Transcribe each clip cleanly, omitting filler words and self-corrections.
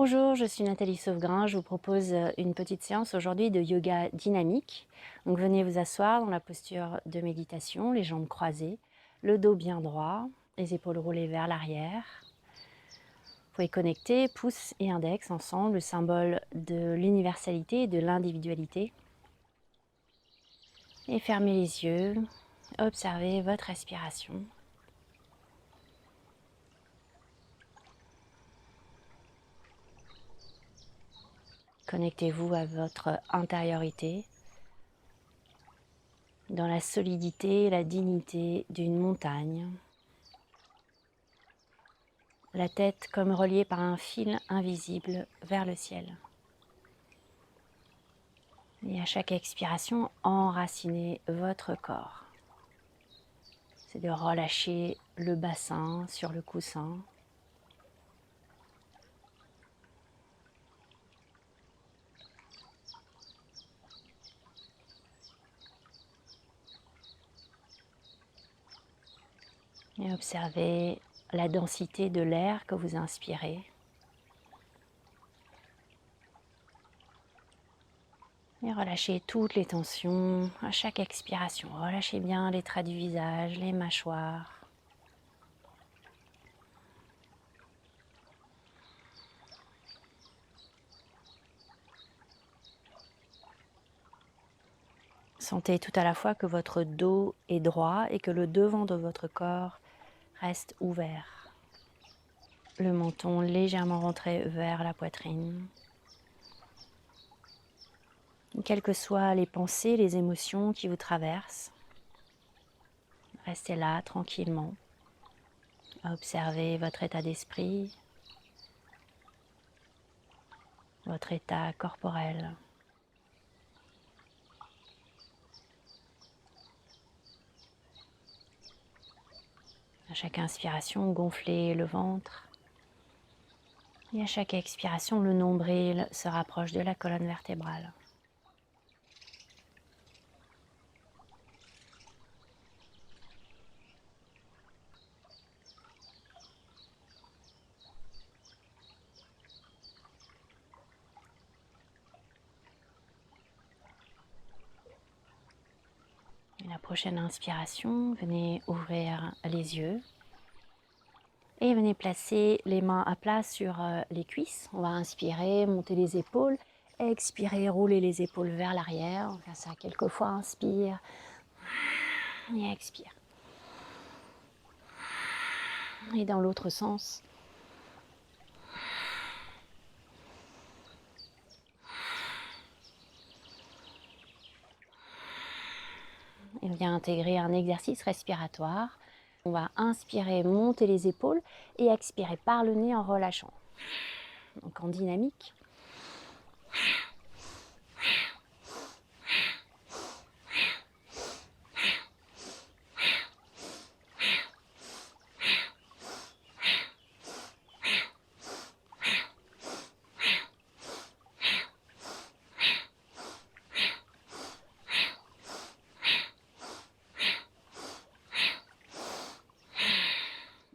Bonjour, je suis Nathalie Sauvegrain. Je vous propose une petite séance aujourd'hui de yoga dynamique. Donc venez vous asseoir dans la posture de méditation, les jambes croisées, le dos bien droit, les épaules roulées vers l'arrière. Vous pouvez connecter pouce et index ensemble, le symbole de l'universalité et de l'individualité. Et fermez les yeux, observez votre respiration. Connectez-vous à votre intériorité, dans la solidité et la dignité d'une montagne. La tête comme reliée par un fil invisible vers le ciel. Et à chaque expiration, enracinez votre corps. C'est de relâcher le bassin sur le coussin. Et observez la densité de l'air que vous inspirez. Et relâchez toutes les tensions à chaque expiration. Relâchez bien les traits du visage, les mâchoires. Sentez tout à la fois que votre dos est droit et que le devant de votre corps reste ouvert. Le menton légèrement rentré vers la poitrine. Quelles que soient les pensées, les émotions qui vous traversent, restez là tranquillement, à observer votre état d'esprit, votre état corporel. À chaque inspiration, gonflez le ventre. Et à chaque expiration, le nombril se rapproche de la colonne vertébrale. Et la prochaine inspiration, venez ouvrir les yeux. Et venez placer les mains à plat sur les cuisses. On va inspirer, monter les épaules. Expirer, rouler les épaules vers l'arrière. On va faire ça quelques fois. Inspire et expire. Et dans l'autre sens. Et on vient intégrer un exercice respiratoire. On va inspirer, monter les épaules et expirer par le nez en relâchant. Donc en dynamique.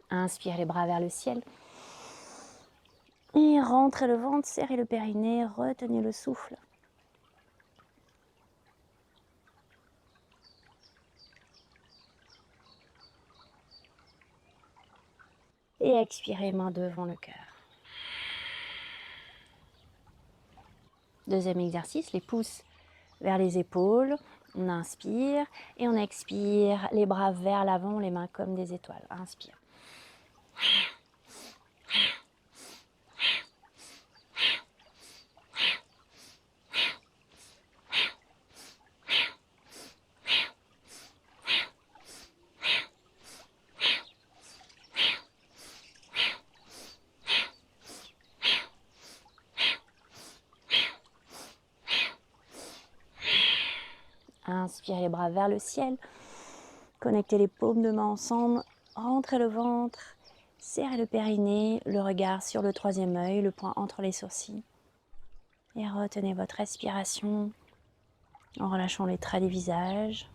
Inspire les bras vers le ciel. Et rentrez le ventre, serrez le périnée, retenez le souffle. Et expirez, main devant le cœur. Deuxième exercice, les pouces vers les épaules. On inspire et on expire, les bras vers l'avant, les mains comme des étoiles. Inspire. Inspire les bras vers le ciel. Connectez les paumes de main ensemble. Rentrez le ventre. Serrez le périnée. Le regard sur le troisième œil. Le point entre les sourcils. Et retenez votre respiration en relâchant les traits du visage.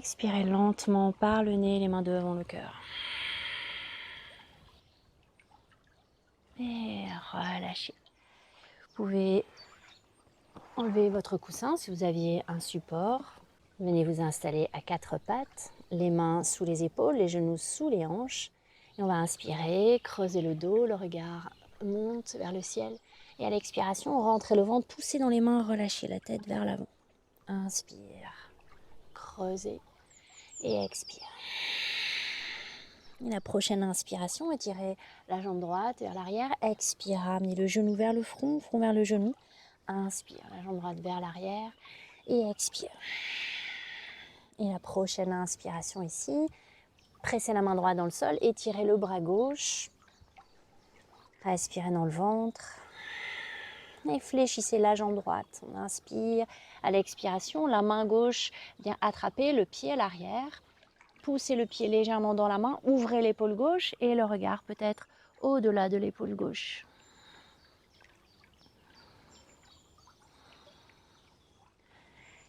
Expirez lentement par le nez, les mains devant le cœur. Et relâchez. Vous pouvez enlever votre coussin si vous aviez un support. Venez vous installer à quatre pattes, les mains sous les épaules, les genoux sous les hanches. Et on va inspirer, creuser le dos, le regard monte vers le ciel. Et à l'expiration, rentrez le ventre, poussez dans les mains, relâchez la tête vers l'avant. Inspire, creusez et expire. Et la prochaine inspiration, étirez la jambe droite vers l'arrière. Expire, ramenez le genou vers le front, front vers le genou. Inspire, la jambe droite vers l'arrière et expire. Et la prochaine inspiration ici, pressez la main droite dans le sol, étirez le bras gauche. Respirez dans le ventre. Et fléchissez la jambe droite. On inspire. À l'expiration, la main gauche vient attraper le pied à l'arrière. Poussez le pied légèrement dans la main. Ouvrez l'épaule gauche et le regard peut-être au-delà de l'épaule gauche.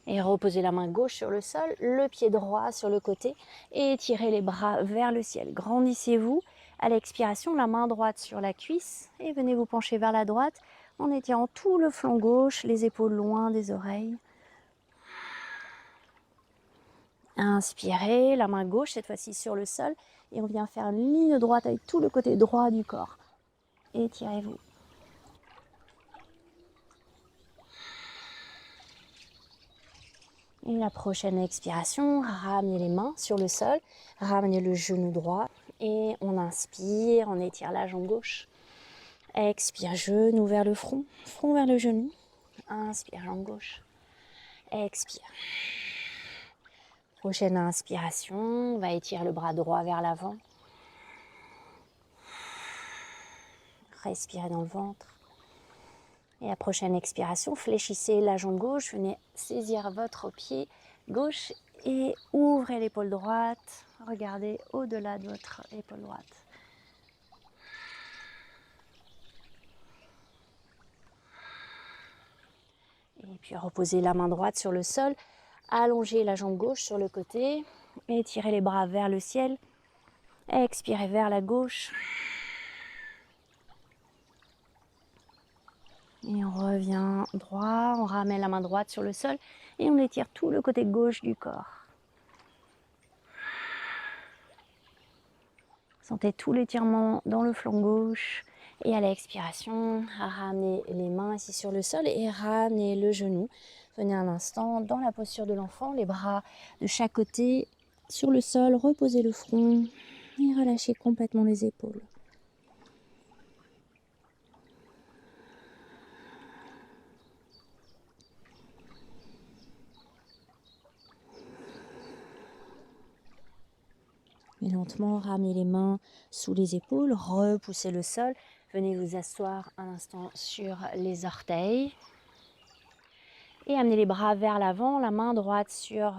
Et reposez la main gauche sur le sol, le pied droit sur le côté et étirez les bras vers le ciel. Grandissez-vous. À l'expiration, la main droite sur la cuisse et venez vous pencher vers la droite en étirant tout le flanc gauche, les épaules loin des oreilles. Inspirez, la main gauche cette fois-ci sur le sol et on vient faire une ligne droite avec tout le côté droit du corps. Étirez-vous. Et la prochaine expiration, ramenez les mains sur le sol, ramenez le genou droit et on inspire, on étire la jambe gauche. Expire, genou vers le front, front vers le genou. Inspire, jambe gauche. Expire. Prochaine inspiration, on va étirer le bras droit vers l'avant. Respirez dans le ventre. Et la prochaine expiration, fléchissez la jambe gauche, venez saisir votre pied gauche et ouvrez l'épaule droite. Regardez au-delà de votre épaule droite. Et puis reposez la main droite sur le sol, allongez la jambe gauche sur le côté, étirez les bras vers le ciel, expirez vers la gauche. Et on revient droit, on ramène la main droite sur le sol et on étire tout le côté gauche du corps. Sentez tout l'étirement dans le flanc gauche. Et à l'expiration, ramenez les mains ici sur le sol et ramenez le genou. Venez un instant dans la posture de l'enfant, les bras de chaque côté sur le sol, reposez le front et relâchez complètement les épaules. Et lentement, ramenez les mains sous les épaules, repoussez le sol. Venez vous asseoir un instant sur les orteils. Et amenez les bras vers l'avant, la main droite sur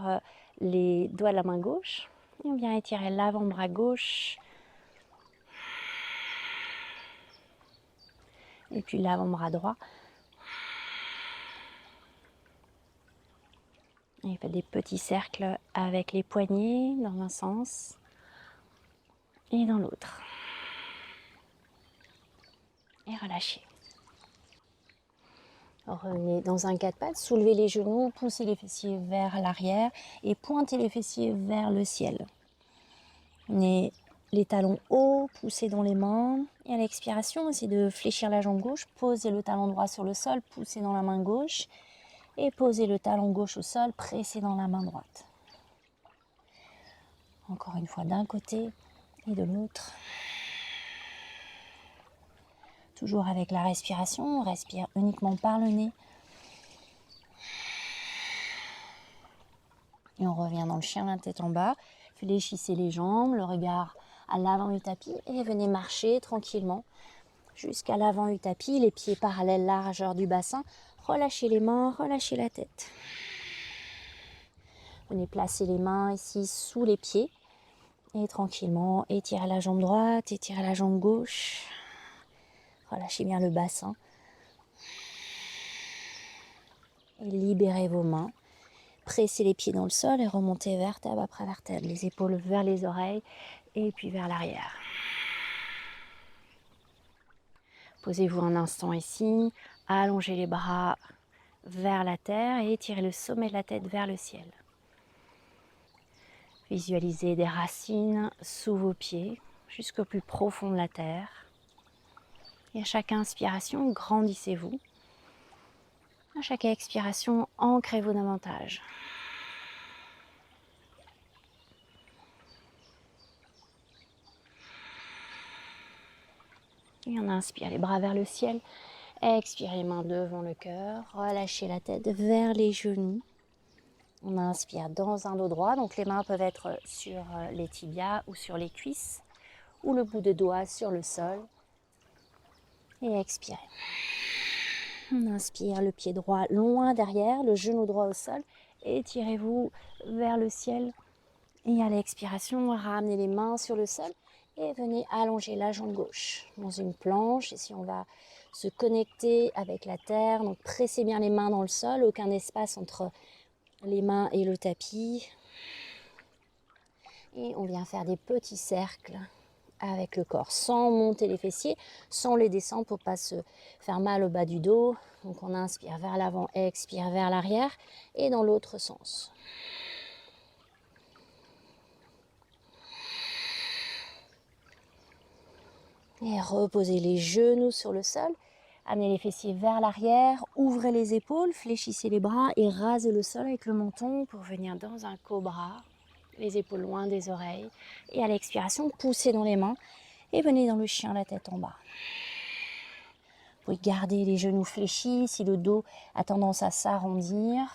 les doigts de la main gauche. Et on vient étirer l'avant-bras gauche. Et puis l'avant-bras droit. Et faites des petits cercles avec les poignets dans un sens et dans l'autre. Et relâchez. Revenez dans un quatre pattes, soulevez les genoux, poussez les fessiers vers l'arrière et pointez les fessiers vers le ciel. Venez les talons hauts, poussez dans les mains. Et à l'expiration, essayez de fléchir la jambe gauche, posez le talon droit sur le sol, poussez dans la main gauche. Et posez le talon gauche au sol, pressez dans la main droite. Encore une fois d'un côté et de l'autre. Toujours avec la respiration, on respire uniquement par le nez. Et on revient dans le chien, la tête en bas. Fléchissez les jambes, le regard à l'avant du tapis et venez marcher tranquillement jusqu'à l'avant du tapis, les pieds parallèles largeur du bassin. Relâchez les mains, relâchez la tête. Venez placer les mains ici sous les pieds et tranquillement étirez la jambe droite, étirez la jambe gauche. Relâchez bien le bassin. Et libérez vos mains. Pressez les pieds dans le sol et remontez vertèbre après vertèbre. Les épaules vers les oreilles et puis vers l'arrière. Posez-vous un instant ici, allongez les bras vers la terre et étirez le sommet de la tête vers le ciel. Visualisez des racines sous vos pieds, jusqu'au plus profond de la terre. Et à chaque inspiration, grandissez-vous. À chaque expiration, ancrez-vous davantage. Et on inspire les bras vers le ciel. Expirez les mains devant le cœur. Relâchez la tête vers les genoux. On inspire dans un dos droit. Donc les mains peuvent être sur les tibias ou sur les cuisses. Ou le bout de doigt sur le sol. Et expirez. On inspire le pied droit loin derrière, le genou droit au sol. Étirez-vous vers le ciel. Et à l'expiration, ramenez les mains sur le sol. Et venez allonger la jambe gauche dans une planche. Ici, on va se connecter avec la terre. Donc, pressez bien les mains dans le sol. Aucun espace entre les mains et le tapis. Et on vient faire des petits cercles avec le corps, sans monter les fessiers, sans les descendre pour ne pas se faire mal au bas du dos. Donc, on inspire vers l'avant, expire vers l'arrière. Et dans l'autre sens. Et reposez les genoux sur le sol, amenez les fessiers vers l'arrière, ouvrez les épaules, fléchissez les bras et rasez le sol avec le menton pour venir dans un cobra, les épaules loin des oreilles. Et à l'expiration, poussez dans les mains et venez dans le chien, la tête en bas. Vous pouvez garder les genoux fléchis si le dos a tendance à s'arrondir.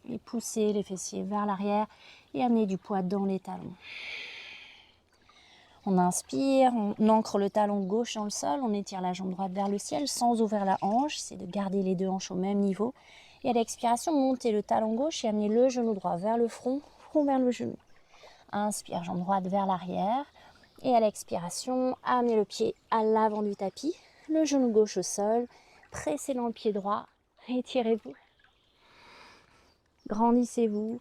Et poussez les fessiers vers l'arrière et amenez du poids dans les talons. On inspire, on ancre le talon gauche dans le sol, on étire la jambe droite vers le ciel sans ouvrir la hanche, c'est de garder les deux hanches au même niveau. Et à l'expiration, montez le talon gauche et amenez le genou droit vers le front, front vers le genou. Inspire, jambe droite vers l'arrière. Et à l'expiration, amenez le pied à l'avant du tapis, le genou gauche au sol, pressez dans le pied droit, étirez-vous, grandissez-vous.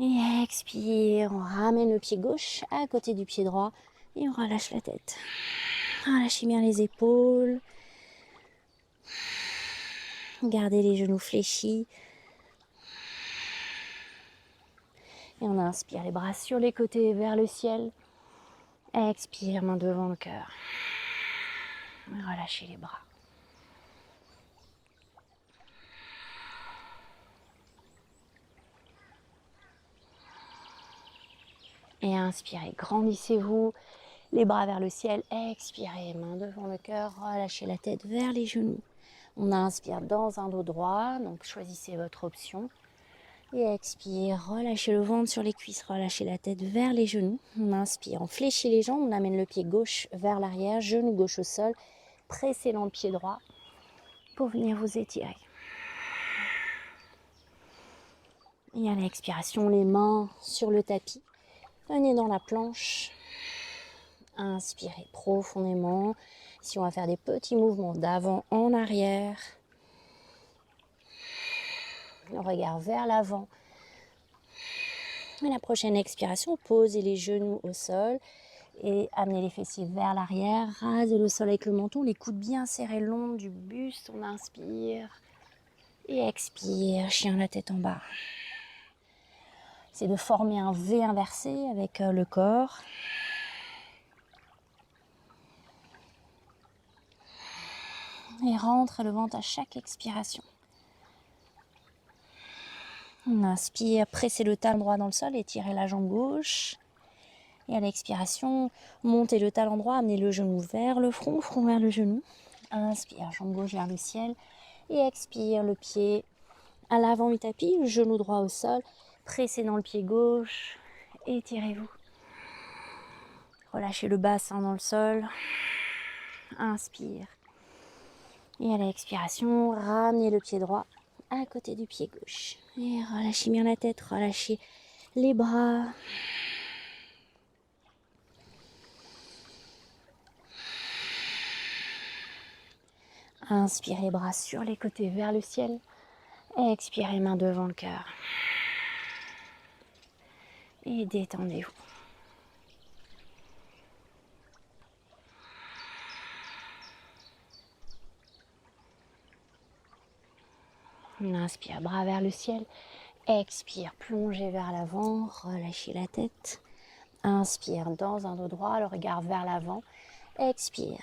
Et expire, on ramène le pied gauche à côté du pied droit et on relâche la tête. Relâchez bien les épaules. Gardez les genoux fléchis. Et on inspire les bras sur les côtés vers le ciel. Expire, main devant le cœur. Relâchez les bras. Et inspirez, grandissez-vous, les bras vers le ciel. Expirez, main devant le cœur, relâchez la tête vers les genoux. On inspire dans un dos droit, donc choisissez votre option. Et expire, relâchez le ventre sur les cuisses, relâchez la tête vers les genoux. On inspire, on fléchit les jambes, on amène le pied gauche vers l'arrière, genou gauche au sol. Pressez dans le pied droit pour venir vous étirer. Et à l'expiration, les mains sur le tapis. Venez dans la planche. Inspirez profondément. Ici, on va faire des petits mouvements d'avant en arrière. Le regard vers l'avant. À la prochaine expiration, posez les genoux au sol et amenez les fessiers vers l'arrière. Rasez le sol avec le menton, les coudes bien serrés le long du buste. On inspire et expire, chien la tête en bas. C'est de former un V inversé avec le corps. Et rentre le ventre à chaque expiration. On inspire, pressez le talon droit dans le sol, étirez la jambe gauche. Et à l'expiration, montez le talon droit, amenez le genou vers le front, front vers le genou. Inspire, jambe gauche vers le ciel. Et expire, le pied à l'avant du tapis, le genou droit au sol. Pressez dans le pied gauche, étirez-vous. Relâchez le bassin dans le sol. Inspire. Et à l'expiration, ramenez le pied droit à côté du pied gauche. Et relâchez bien la tête, relâchez les bras. Inspirez, bras sur les côtés vers le ciel. Expirez, main devant le cœur. Et détendez-vous. On inspire, bras vers le ciel. Expire, plongez vers l'avant, relâchez la tête. Inspire dans un dos droit, le regard vers l'avant. Expire.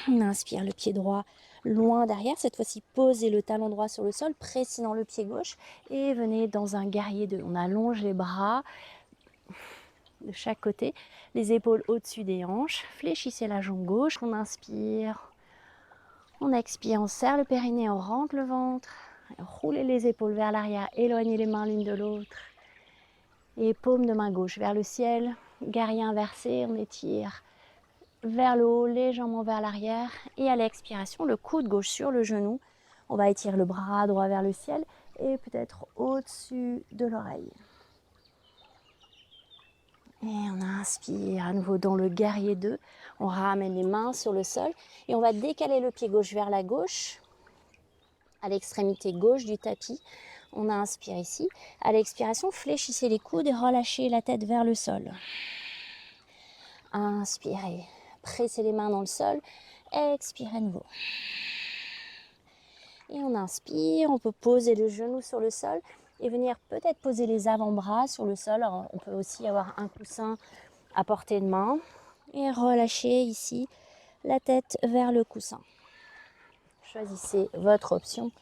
On inspire, le pied droit loin derrière. Cette fois-ci, posez le talon droit sur le sol, pressez dans le pied gauche et venez dans un guerrier 2. On allonge les bras de chaque côté, les épaules au-dessus des hanches. Fléchissez la jambe gauche. On inspire. On expire, on serre le périnée, on rentre le ventre. Roulez les épaules vers l'arrière, éloignez les mains l'une de l'autre. Et paume de main gauche vers le ciel. Guerrier inversé, on étire vers le haut, légèrement vers l'arrière. Et à l'expiration, le coude gauche sur le genou. On va étirer le bras droit vers le ciel et peut-être au-dessus de l'oreille. Et on inspire à nouveau dans le guerrier 2. On ramène les mains sur le sol et on va décaler le pied gauche vers la gauche, à l'extrémité gauche du tapis. On inspire ici. À l'expiration, fléchissez les coudes et relâchez la tête vers le sol. Inspirez. Pressez les mains dans le sol. Expirez à nouveau. Et on inspire. On peut poser le genou sur le sol et venir peut-être poser les avant-bras sur le sol. Alors, on peut aussi avoir un coussin à portée de main. Et relâchez ici la tête vers le coussin. Choisissez votre option.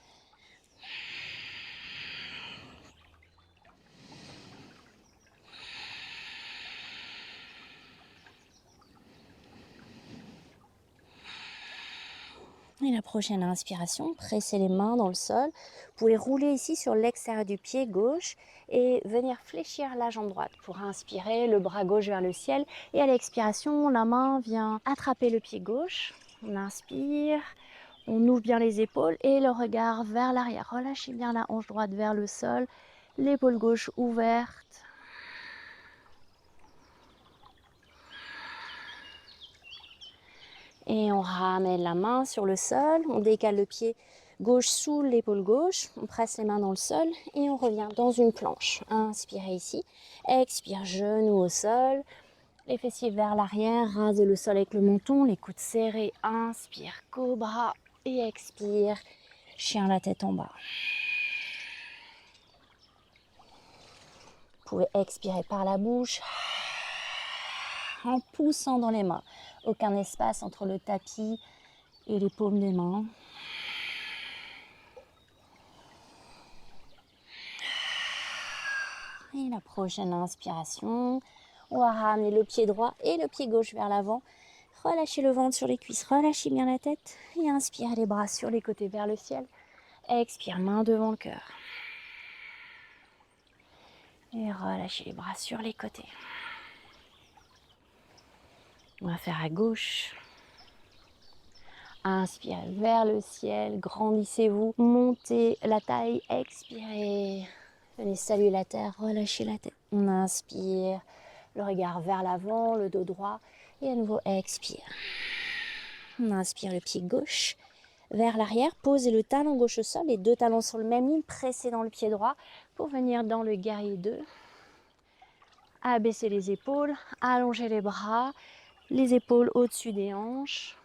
Et la prochaine inspiration, pressez les mains dans le sol. Vous pouvez rouler ici sur l'extérieur du pied gauche et venir fléchir la jambe droite. Pour inspirer, le bras gauche vers le ciel. Et à l'expiration, la main vient attraper le pied gauche. On inspire, on ouvre bien les épaules et le regard vers l'arrière. Relâchez bien la hanche droite vers le sol, l'épaule gauche ouverte. Et on ramène la main sur le sol, on décale le pied gauche sous l'épaule gauche, on presse les mains dans le sol et on revient dans une planche. Inspirez ici, expire, genou au sol, les fessiers vers l'arrière, rasez le sol avec le menton, les coudes serrés, inspire, cobra et expire, chien la tête en bas. Vous pouvez expirer par la bouche en poussant dans les mains. Aucun espace entre le tapis et les paumes des mains. Et la prochaine inspiration, on va ramener le pied droit et le pied gauche vers l'avant. Relâchez le ventre sur les cuisses, relâchez bien la tête. Et inspirez les bras sur les côtés vers le ciel. Expire, main devant le cœur. Et relâchez les bras sur les côtés. On va faire à gauche. Inspirez vers le ciel, grandissez-vous, montez la taille, expirez. Venez saluer la terre, relâchez la tête. On inspire, le regard vers l'avant, le dos droit. Et à nouveau, expire. On inspire le pied gauche vers l'arrière, posez le talon gauche au sol, les deux talons sur le même ligne, pressez dans le pied droit pour venir dans le guerrier 2. Abaissez les épaules, allongez les bras, les épaules au-dessus des hanches,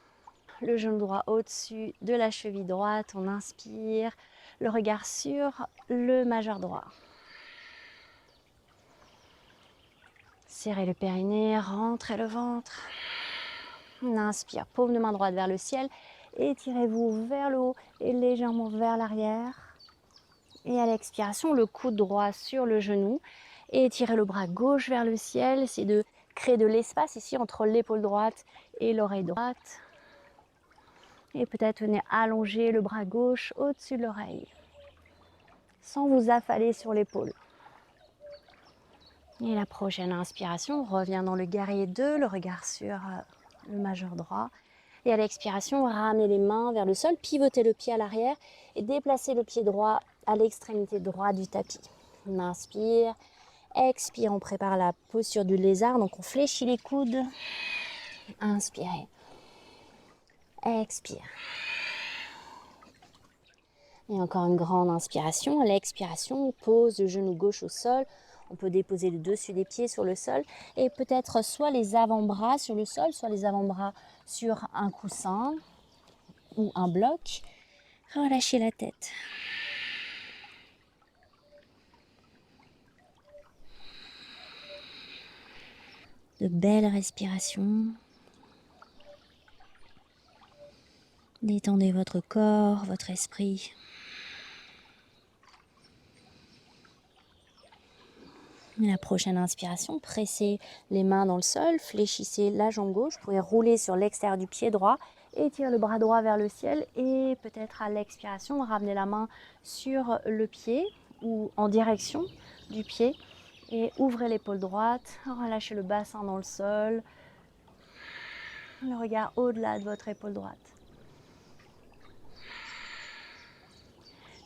le genou droit au-dessus de la cheville droite. On inspire, le regard sur le majeur droit. Serrez le périnée, rentrez le ventre. On inspire, paume de main droite vers le ciel. Étirez-vous vers le haut et légèrement vers l'arrière. Et à l'expiration, le coude droit sur le genou. Et étirez le bras gauche vers le ciel. C'est de créer de l'espace ici entre l'épaule droite et l'oreille droite. Et peut-être venez allonger le bras gauche au-dessus de l'oreille, sans vous affaler sur l'épaule. Et la prochaine inspiration, on revient dans le guerrier 2, le regard sur le majeur droit. Et à l'expiration, ramenez les mains vers le sol, pivotez le pied à l'arrière et déplacez le pied droit à l'extrémité droite du tapis. On inspire, expire, on prépare la posture du lézard, donc on fléchit les coudes. Inspirez, expire. Et encore une grande inspiration. À l'expiration, pose le genou gauche au sol. On peut déposer le dessus des pieds sur le sol et peut-être soit les avant-bras sur le sol, soit les avant-bras sur un coussin ou un bloc. Relâchez la tête. De belles respirations. Détendez votre corps, votre esprit. La prochaine inspiration, pressez les mains dans le sol, fléchissez la jambe gauche, vous pouvez rouler sur l'extérieur du pied droit, étirez le bras droit vers le ciel et peut-être à l'expiration, ramenez la main sur le pied ou en direction du pied et ouvrez l'épaule droite, relâchez le bassin dans le sol, le regard au-delà de votre épaule droite.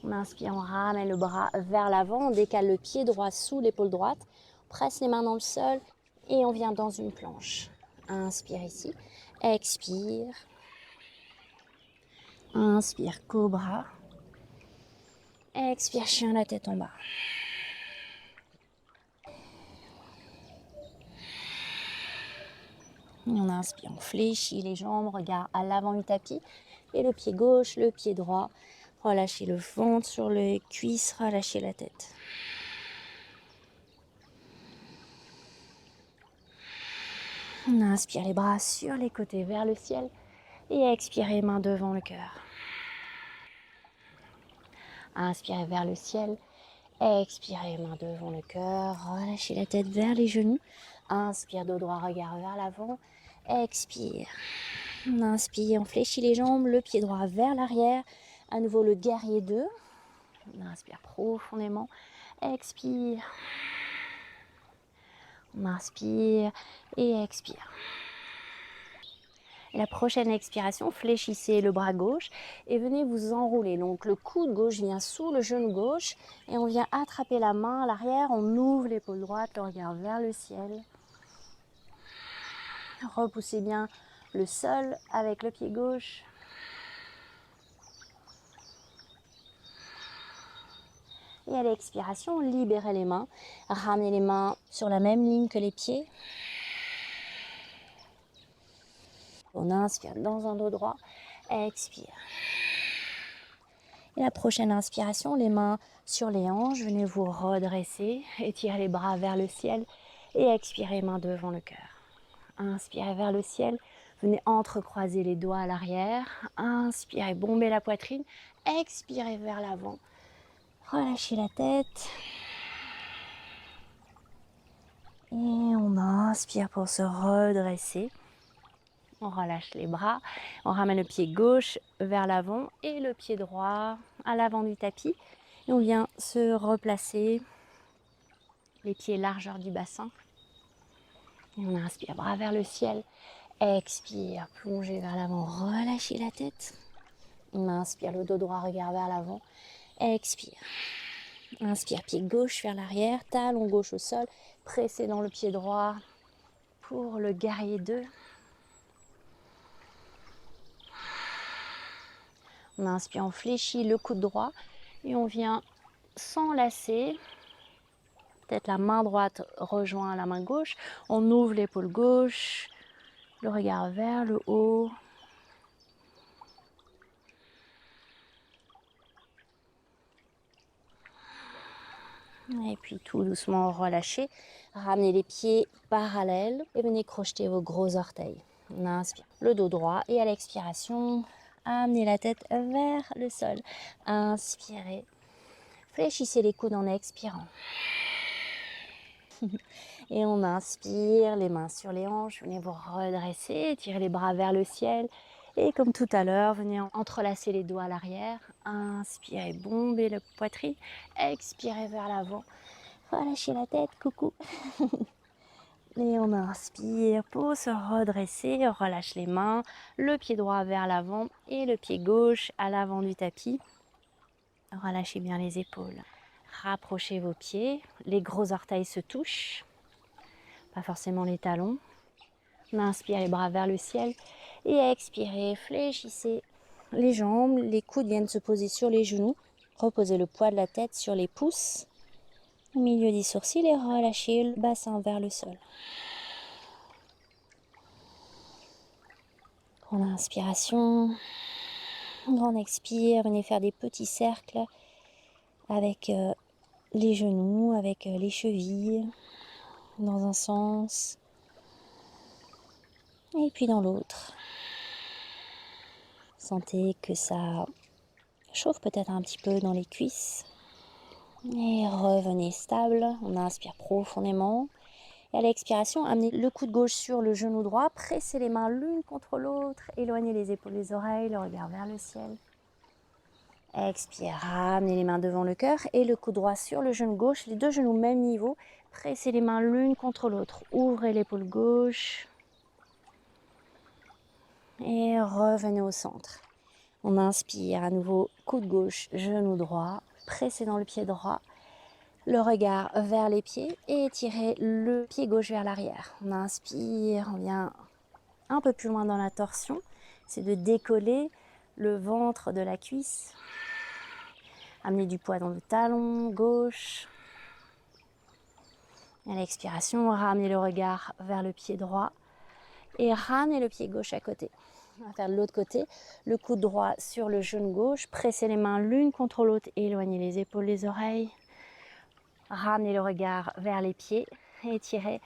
On inspire, on ramène le bras vers l'avant, on décale le pied droit sous l'épaule droite, on presse les mains dans le sol et on vient dans une planche. Inspire ici, expire, inspire cobra, expire chien la tête en bas. Et on inspire, on fléchit les jambes, regard à l'avant du tapis et le pied gauche, le pied droit. Relâchez le ventre sur les cuisses, relâchez la tête. On inspire les bras sur les côtés vers le ciel et expirez main devant le cœur. Inspirez vers le ciel, expirez main devant le cœur, relâchez la tête vers les genoux. Inspire, dos droit, regard vers l'avant, expire. On inspire, on fléchit les jambes, le pied droit vers l'arrière. À nouveau le guerrier 2. On inspire profondément, expire. On inspire et expire. Et la prochaine expiration, fléchissez le bras gauche et venez vous enrouler. Donc le coude gauche vient sous le genou gauche et on vient attraper la main à l'arrière. On ouvre l'épaule droite, le regard vers le ciel. Repoussez bien le sol avec le pied gauche. Et à l'expiration, libérez les mains. Ramenez les mains sur la même ligne que les pieds. On inspire dans un dos droit, expire. Et la prochaine inspiration, les mains sur les hanches, venez vous redresser, étirez les bras vers le ciel et expirez main devant le cœur. Inspirez vers le ciel, venez entrecroiser les doigts à l'arrière, inspirez, bombez la poitrine, expirez vers l'avant, relâchez la tête. Et on inspire pour se redresser. On relâche les bras, on ramène le pied gauche vers l'avant et le pied droit à l'avant du tapis. Et on vient se replacer, les pieds largeur du bassin. Et on inspire, bras vers le ciel. Expire, plongez vers l'avant, relâchez la tête. On inspire, le dos droit, regard vers l'avant. Expire. Inspire, pied gauche vers l'arrière, talon gauche au sol. Pressez dans le pied droit pour le guerrier 2. On inspire, on fléchit le coude droit et on vient s'enlacer. Peut-être la main droite rejoint la main gauche. On ouvre l'épaule gauche, le regard vers le haut. Et puis tout doucement relâchez. Ramenez les pieds parallèles et venez crocheter vos gros orteils. On inspire le dos droit et à l'expiration, amenez la tête vers le sol. Inspirez. Fléchissez les coudes en expirant. Et on inspire, les mains sur les hanches, venez vous redresser, tirez les bras vers le ciel. Et comme tout à l'heure, venez entrelacer les doigts à l'arrière. Inspirez, bombez la poitrine. Expirez vers l'avant. Relâchez la tête, coucou. Et on inspire pour se redresser. On relâche les mains, le pied droit vers l'avant et le pied gauche à l'avant du tapis. Relâchez bien les épaules. Rapprochez vos pieds. Les gros orteils se touchent. Pas forcément les talons. On inspire, les bras vers le ciel. Et expirez, fléchissez les jambes. Les coudes viennent se poser sur les genoux. Reposez le poids de la tête sur les pouces, au milieu des sourcils et relâchez le bassin vers le sol. Grande inspiration, grande expire, venez faire des petits cercles avec les genoux, avec les chevilles, dans un sens et puis dans l'autre. Sentez que ça chauffe peut-être un petit peu dans les cuisses. Et revenez stable, on inspire profondément. Et à l'expiration, amenez le coude gauche sur le genou droit, pressez les mains l'une contre l'autre, éloignez les épaules des oreilles, le regard vers le ciel. Expire, ramenez les mains devant le cœur et le coude droit sur le genou gauche, les deux genoux au même niveau, pressez les mains l'une contre l'autre, ouvrez l'épaule gauche et revenez au centre. On inspire à nouveau, coude gauche, genou droit, pressez dans le pied droit, le regard vers les pieds et étirez le pied gauche vers l'arrière. On inspire, on vient un peu plus loin dans la torsion, c'est de décoller le ventre de la cuisse. Amenez du poids dans le talon gauche. À l'expiration, ramenez le regard vers le pied droit et ramenez le pied gauche à côté. On va faire de l'autre côté, le coude droit sur le genou gauche, pressez les mains l'une contre l'autre, éloignez les épaules, les oreilles. Ramenez le regard vers les pieds et étirez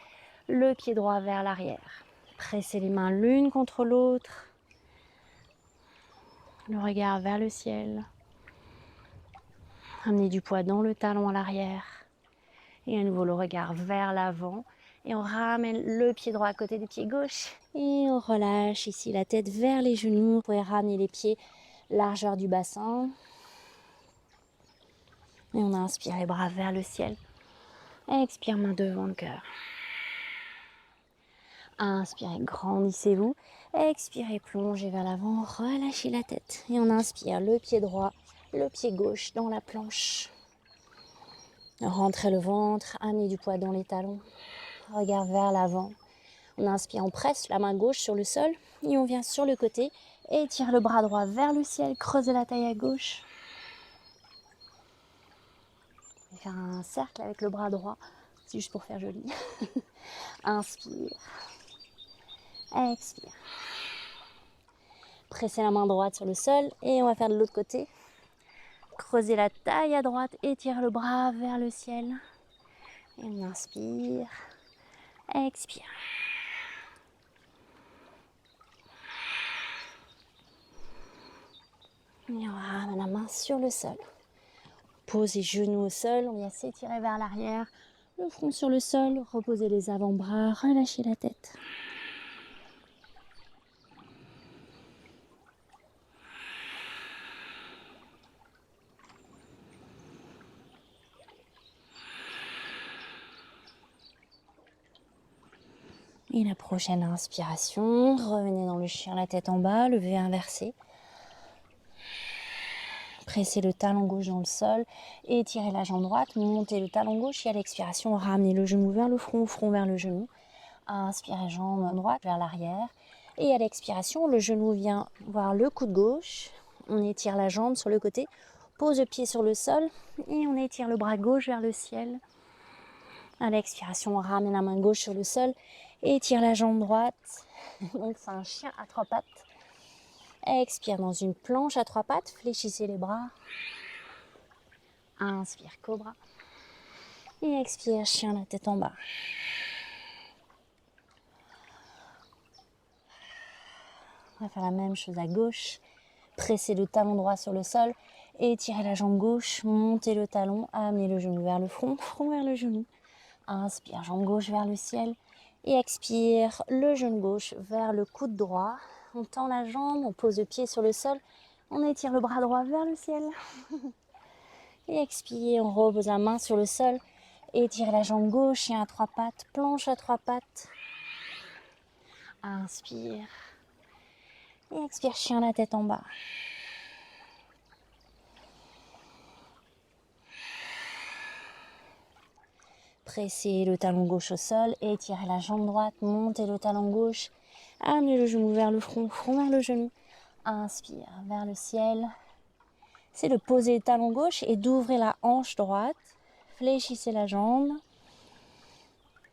le pied droit vers l'arrière. Pressez les mains l'une contre l'autre. Le regard vers le ciel. Amenez du poids dans le talon à l'arrière. Et à nouveau le regard vers l'avant. Et on ramène le pied droit à côté du pied gauche. Et on relâche ici la tête vers les genoux. Vous pouvez ramener les pieds largeur du bassin. Et on inspire les bras vers le ciel. Expire, main devant le cœur. Inspirez, grandissez-vous. Expirez, plongez vers l'avant, relâchez la tête. Et on inspire le pied droit, le pied gauche dans la planche. Rentrez le ventre, amenez du poids dans les talons. Regard vers l'avant. On inspire, on presse la main gauche sur le sol. Et on vient sur le côté et étire le bras droit vers le ciel. Creusez la taille à gauche. On va faire un cercle avec le bras droit. C'est juste pour faire joli. Inspire. Expire. Pressez la main droite sur le sol et on va faire de l'autre côté. Creusez la taille à droite, étirez le bras vers le ciel. Et on inspire. Expire. Et on ramène la main sur le sol. Posez genoux au sol, on vient s'étirer vers l'arrière. Le front sur le sol, reposez les avant-bras, relâchez la tête. Et la prochaine inspiration, revenez dans le chien, la tête en bas, levé inversé. Pressez le talon gauche dans le sol, étirez la jambe droite, montez le talon gauche et à l'expiration, ramenez le genou vers le front vers le genou. Inspirez, jambe droite vers l'arrière. Et à l'expiration, le genou vient voir le coude gauche. On étire la jambe sur le côté, pose le pied sur le sol et on étire le bras gauche vers le ciel. À l'expiration, on ramène la main gauche sur le sol et étire la jambe droite. Donc c'est un chien à trois pattes. Expire dans une planche à trois pattes, fléchissez les bras. Inspire, cobra. Et expire, chien, la tête en bas. On va faire la même chose à gauche. Pressez le talon droit sur le sol. Étirez la jambe gauche, montez le talon, amenez le genou vers le front vers le genou. Inspire, jambe gauche vers le ciel. Et expire, le genou gauche vers le coude droit. On tend la jambe, on pose le pied sur le sol. On étire le bras droit vers le ciel. Et expire, on repose la main sur le sol. Étire la jambe gauche, chien à trois pattes, planche à trois pattes. Inspire. Et expire, chien, la tête en bas. Pressez le talon gauche au sol, étirez la jambe droite, montez le talon gauche, amenez le genou vers le front vers le genou. Inspire vers le ciel. c'est de poser le talon gauche et d'ouvrir la hanche droite. Fléchissez la jambe.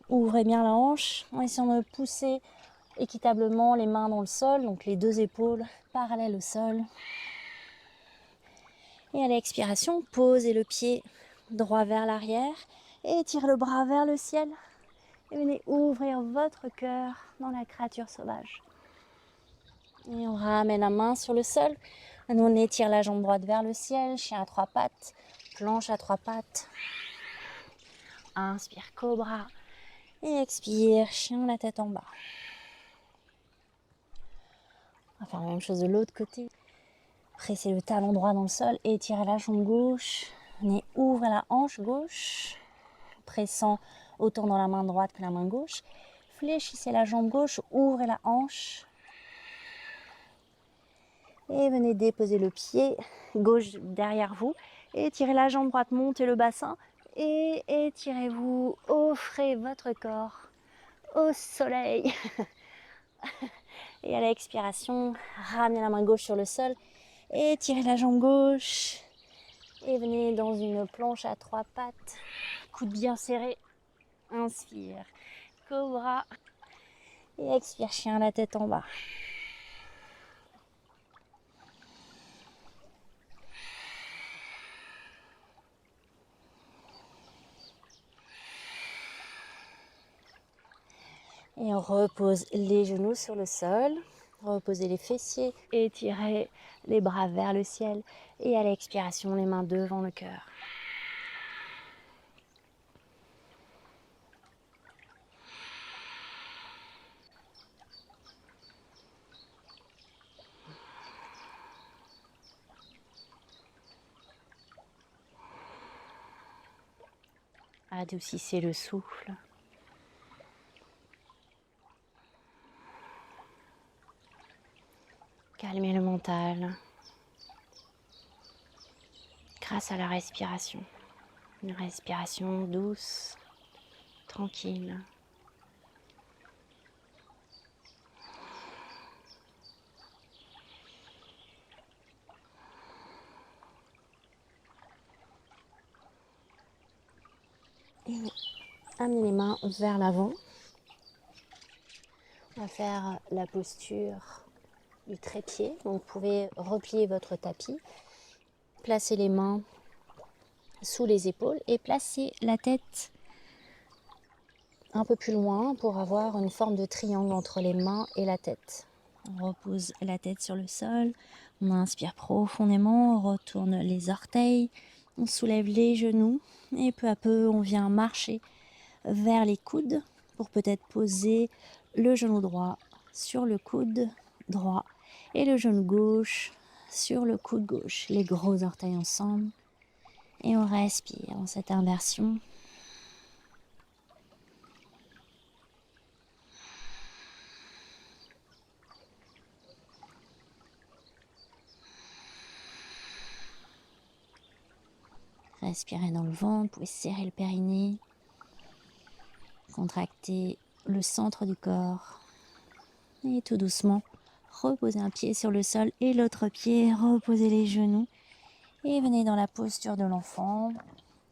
Ouvrez bien la hanche en essayant de pousser équitablement les mains dans le sol, donc les deux épaules parallèles au sol. Et à l'expiration, posez le pied droit vers l'arrière et étirez le bras vers le ciel. Et venez ouvrir votre cœur dans la créature sauvage. Et on ramène la main sur le sol. Nous, on étire la jambe droite vers le ciel, chien à trois pattes, planche à trois pattes. Inspire, cobra. Et expire, chien la tête en bas. On va faire la même chose de l'autre côté. Pressez le talon droit dans le sol, étirez la jambe gauche. Venez ouvrir la hanche gauche, pressant autant dans la main droite que la main gauche. Fléchissez la jambe gauche, ouvrez la hanche. Et venez déposer le pied gauche derrière vous. Étirez la jambe droite, montez le bassin. Et étirez-vous, offrez votre corps au soleil. Et à l'expiration, ramenez la main gauche sur le sol. Étirez la jambe gauche. Et venez dans une planche à trois pattes. Coude bien serré. Inspire, cobra. Et expire, chien, la tête en bas. Et on repose les genoux sur le sol. Reposez les fessiers. Étirez les bras vers le ciel. Et à l'expiration, les mains devant le cœur. Adoucissez le souffle. Calmez le mental grâce à la respiration. Une respiration douce, tranquille. Et amenez les mains vers l'avant. On va faire la posture du trépied. Donc, vous pouvez replier votre tapis, placer les mains sous les épaules et placer la tête un peu plus loin pour avoir une forme de triangle entre les mains et la tête. On repose la tête sur le sol, on inspire profondément, on retourne les orteils, on soulève les genoux et peu à peu on vient marcher vers les coudes pour peut-être poser le genou droit sur le coude droit et le genou gauche sur le coude gauche, les gros orteils ensemble. Et on respire dans cette inversion. Respirez dans le ventre, vous pouvez serrer le périnée, contracter le centre du corps. Et tout doucement, reposez un pied sur le sol et l'autre pied, reposez les genoux. Et venez dans la posture de l'enfant.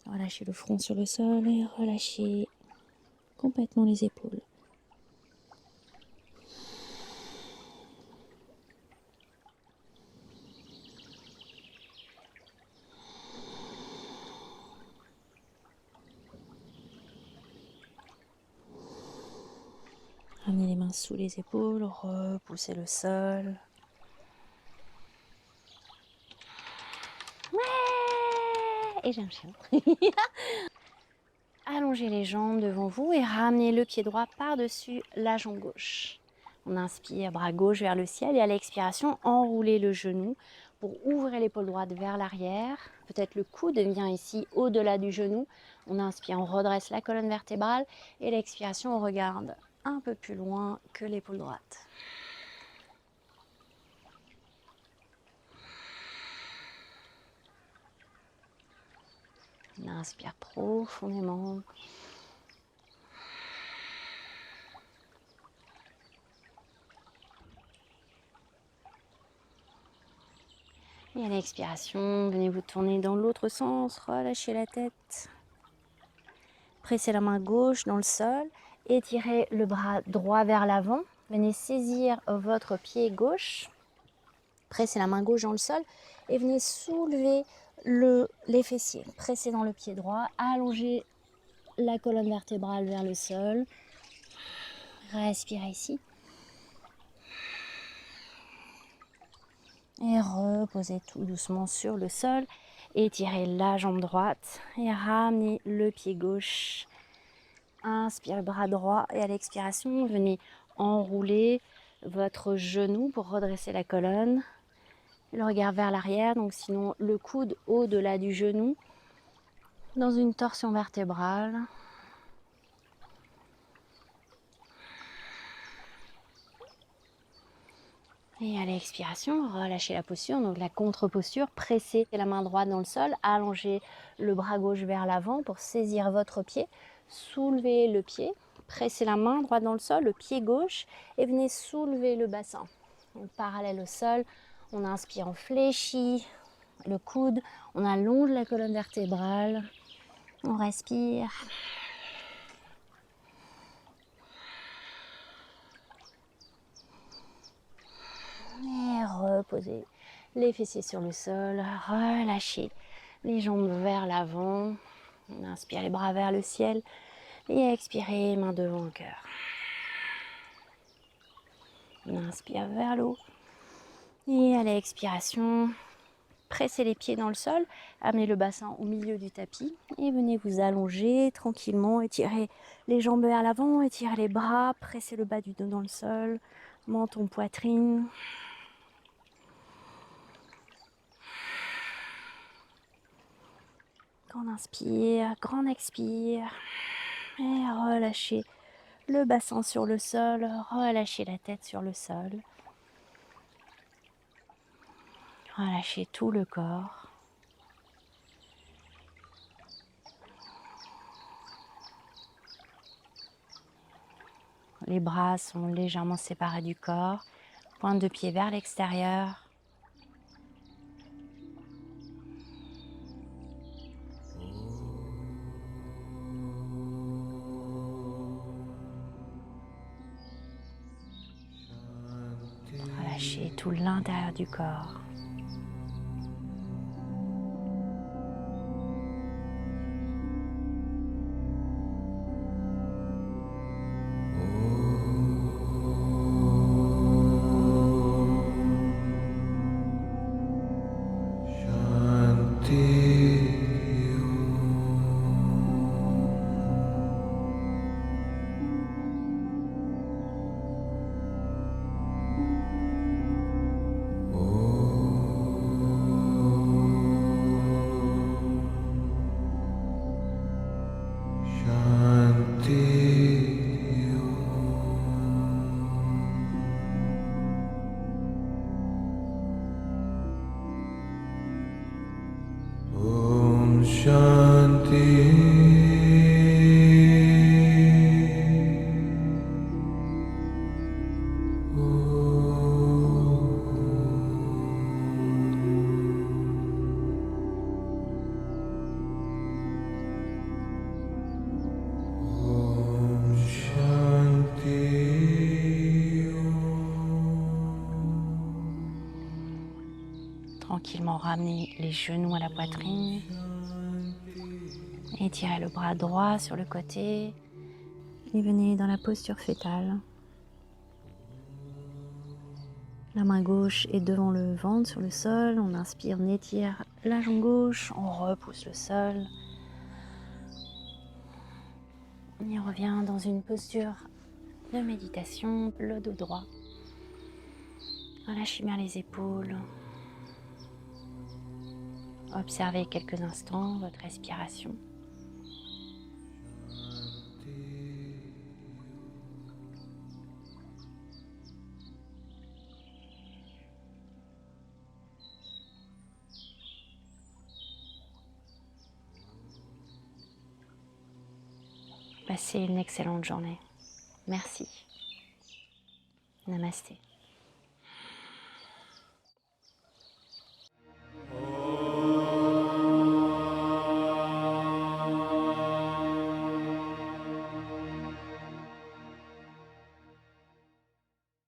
Relâchez le front sur le sol et relâchez complètement les épaules. Ramenez les mains sous les épaules, repoussez le sol. Ouais! Et j'ai un chien. Allongez les jambes devant vous et ramenez le pied droit par-dessus la jambe gauche. On inspire, bras gauche vers le ciel et à l'expiration, enroulez le genou pour ouvrir l'épaule droite vers l'arrière. Peut-être le coude vient ici au-delà du genou. On inspire, on redresse la colonne vertébrale et à l'expiration, on regarde un peu plus loin que l'épaule droite. On inspire profondément. Et à l'expiration, venez vous tourner dans l'autre sens, relâchez la tête. Pressez la main gauche dans le sol, étirez le bras droit vers l'avant. Venez saisir votre pied gauche, pressez la main gauche dans le sol et venez soulever les fessiers. Pressez dans le pied droit, allongez la colonne vertébrale vers le sol. Respirez ici. Et reposez tout doucement sur le sol. Étirez la jambe droite et ramenez le pied gauche. Inspire le bras droit et à l'expiration, venez enrouler votre genou pour redresser la colonne. Le regard vers l'arrière, donc sinon le coude au-delà du genou, dans une torsion vertébrale. Et à l'expiration, relâchez la posture, donc la contre-posture, pressez la main droite dans le sol, allongez le bras gauche vers l'avant pour saisir votre pied, soulevez le pied, pressez la main droite dans le sol, le pied gauche et venez soulever le bassin. Donc, parallèle au sol, on inspire, on fléchit le coude, on allonge la colonne vertébrale, on respire. Et reposez les fessiers sur le sol, relâchez les jambes vers l'avant. On inspire les bras vers le ciel et expirez, main devant le cœur. On inspire vers le haut. Et à l'expiration, pressez les pieds dans le sol, amenez le bassin au milieu du tapis et venez vous allonger tranquillement, étirez les jambes vers l'avant, étirez les bras, pressez le bas du dos dans le sol, menton, poitrine. Grand inspire, grand expire et relâchez le bassin sur le sol, relâchez la tête sur le sol. Relâchez tout le corps. Les bras sont légèrement séparés du corps, pointe de pied vers l'extérieur. Relâchez tout l'intérieur du corps. Tranquillement ramenez les genoux à la poitrine. Étirez le bras droit sur le côté et venez dans la posture fétale. La main gauche est devant le ventre sur le sol. On inspire, on étire la jambe gauche, on repousse le sol. On y revient dans une posture de méditation, le dos droit. Relâchez bien les épaules. Observez quelques instants votre respiration. Passez une excellente journée. Merci. Namasté.